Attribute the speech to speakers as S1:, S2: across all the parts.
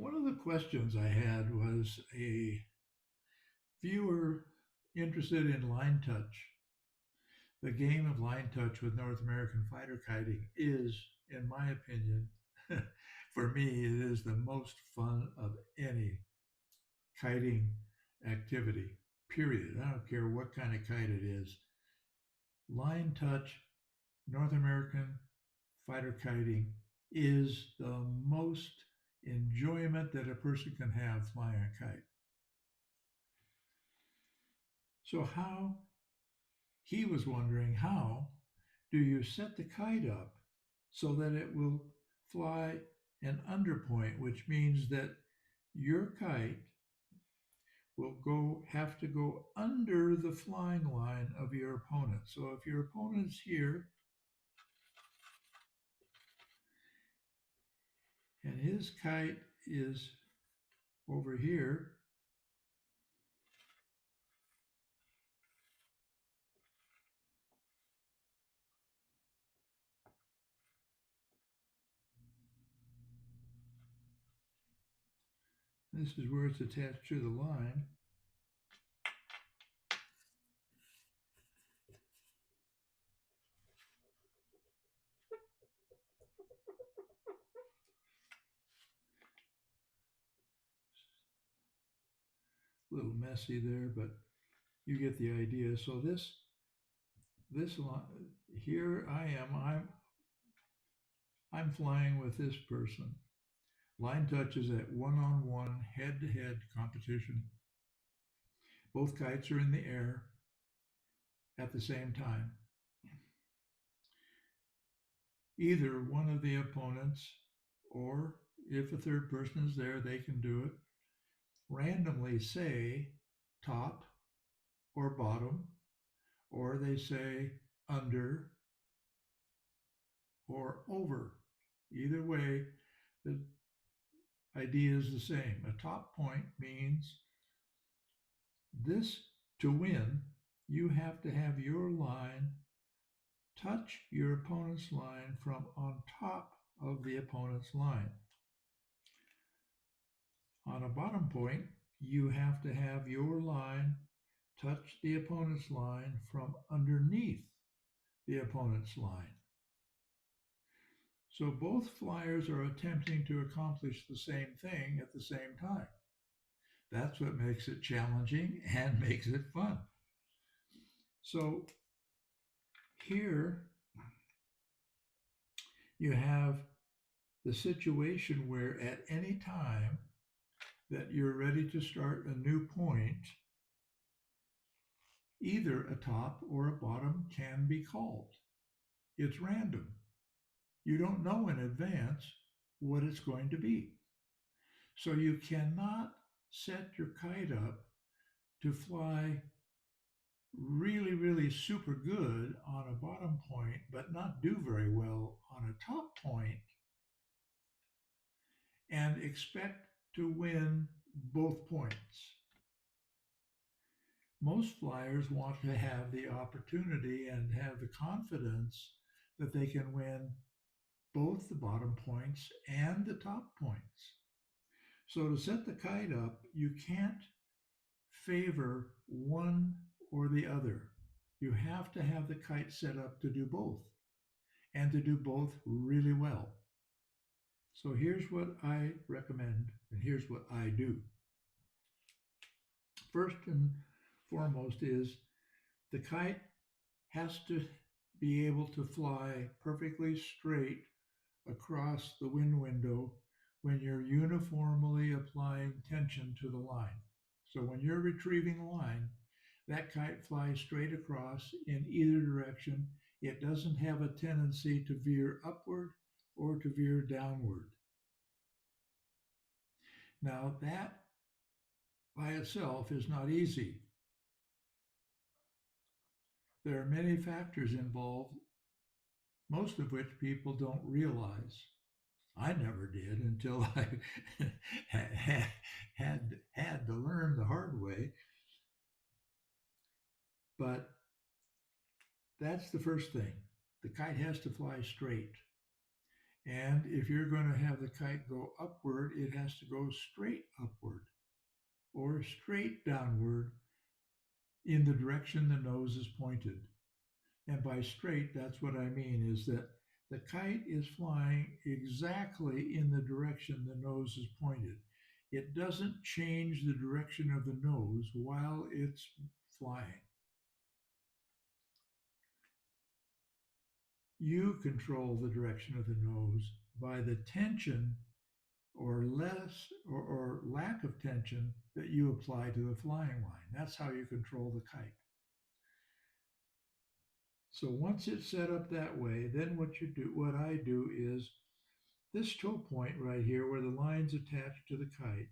S1: One of the questions I had was a viewer interested in line touch. The game of line touch with North American fighter kiting is, in my opinion, for me, it is the most fun of any kiting activity, period. I don't care what kind of kite it is. Line touch, North American fighter kiting is the most enjoyment that a person can have flying a kite. So, how he was wondering, how do you set the kite up so that it will fly an underpoint, which means that your kite will have to go under the flying line of your opponent. So if your opponent's here and his kite is over here, this is where it's attached to the line. A little messy there, but you get the idea. So this line here I am. I'm flying with this person. Line touch is at one-on-one, head-to-head competition. Both kites are in the air at the same time. Either one of the opponents, or if a third person is there, they can do it, randomly say top or bottom, or they say under or over. Either way, the idea is the same. A top point means this to win, you have to have your line touch your opponent's line from on top of the opponent's line. On a bottom point, you have to have your line touch the opponent's line from underneath the opponent's line. So both flyers are attempting to accomplish the same thing at the same time. That's what makes it challenging and makes it fun. So here you have the situation where at any time that you're ready to start a new point, either a top or a bottom can be called. It's random. You don't know in advance what it's going to be. So you cannot set your kite up to fly really, really super good on a bottom point, but not do very well on a top point and expect to win both points. Most flyers want to have the opportunity and have the confidence that they can win both the bottom points and the top points. So to set the kite up, you can't favor one or the other. You have to have the kite set up to do both and to do both really well. So here's what I recommend and here's what I do. First and foremost is the kite has to be able to fly perfectly straight across the wind window when you're uniformly applying tension to the line. So when you're retrieving a line, that kite flies straight across in either direction. It doesn't have a tendency to veer upward or to veer downward. Now that by itself is not easy. There are many factors involved, most of which people don't realize. I never did until I had to learn the hard way. But that's the first thing. The kite has to fly straight. And if you're going to have the kite go upward, it has to go straight upward or straight downward in the direction the nose is pointed. And by straight, that's what I mean is that the kite is flying exactly in the direction the nose is pointed. It doesn't change the direction of the nose while it's flying. You control the direction of the nose by the tension or less or lack of tension that you apply to the flying line. That's how you control the kite. So once it's set up that way, then what I do is this toe point right here where the line's attached to the kite,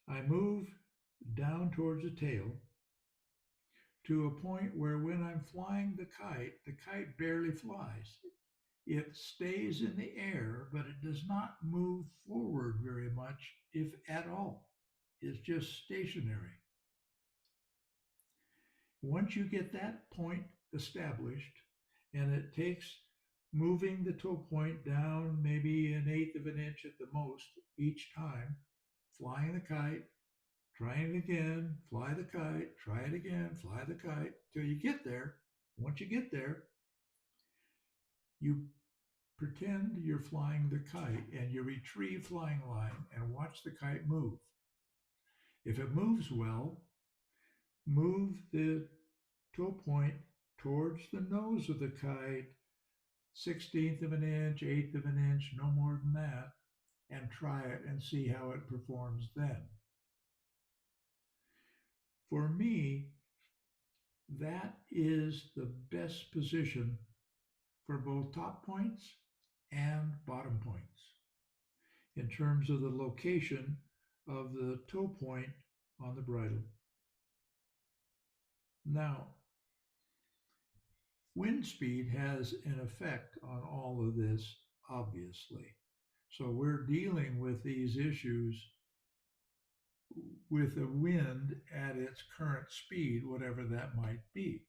S1: I move down towards the tail to a point where when I'm flying the kite barely flies. It stays in the air, but it does not move forward very much, if at all. It's just stationary. Once you get that point established, and it takes moving the toe point down maybe an eighth of an inch at the most each time, flying the kite, trying it again, fly the kite, try it again, fly the kite, till you get there. Once you get there, you pretend you're flying the kite and you retrieve flying line and watch the kite move. If it moves well, move the toe point towards the nose of the kite, 16th of an inch, eighth of an inch, no more than that, and try it and see how it performs then. For me, that is the best position for both top points and bottom points in terms of the location of the toe point on the bridle. Now, wind speed has an effect on all of this, obviously. So we're dealing with these issues with the wind at its current speed, whatever that might be.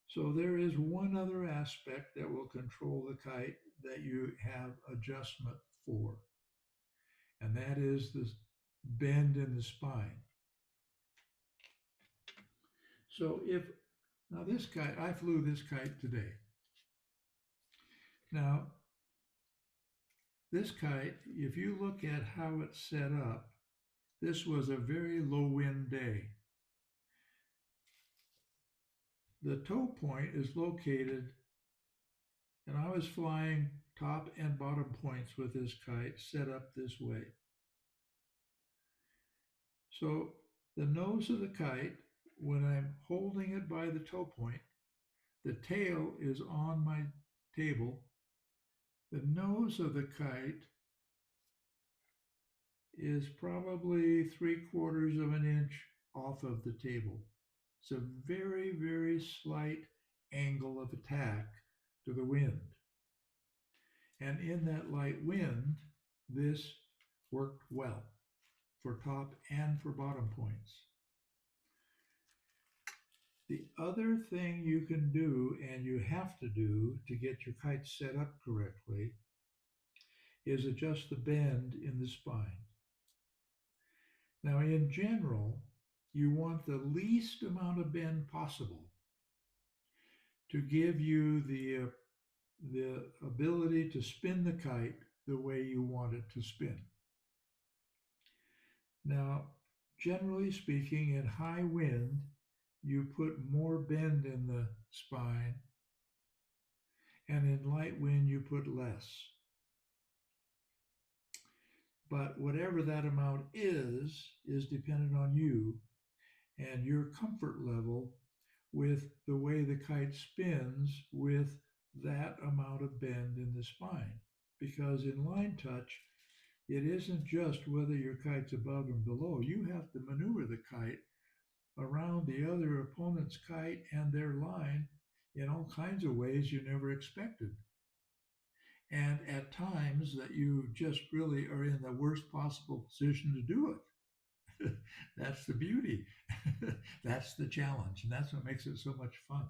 S1: So there is one other aspect that will control the kite that you have adjustment for, and that is the bend in the spine. So now this kite, I flew this kite today. Now, this kite, if you look at how it's set up, this was a very low wind day. The toe point is located, and I was flying top and bottom points with this kite set up this way. So the nose of the kite, when I'm holding it by the toe point, the tail is on my table. The nose of the kite is probably 3/4 of an inch off of the table. It's a very, very slight angle of attack to the wind. And in that light wind, this worked well for top and for bottom points. The other thing you can do, and you have to do to get your kite set up correctly, is adjust the bend in the spine. Now, in general, you want the least amount of bend possible to give you the ability to spin the kite the way you want it to spin. Now, generally speaking, in high wind, you put more bend in the spine, and in light wind, you put less. But whatever that amount is dependent on you and your comfort level with the way the kite spins with that amount of bend in the spine. Because in line touch, it isn't just whether your kite's above and below. You have to maneuver the kite around the other opponent's kite and their line in all kinds of ways you never expected. And at times that you just really are in the worst possible position to do it. That's the beauty. That's the challenge, and that's what makes it so much fun.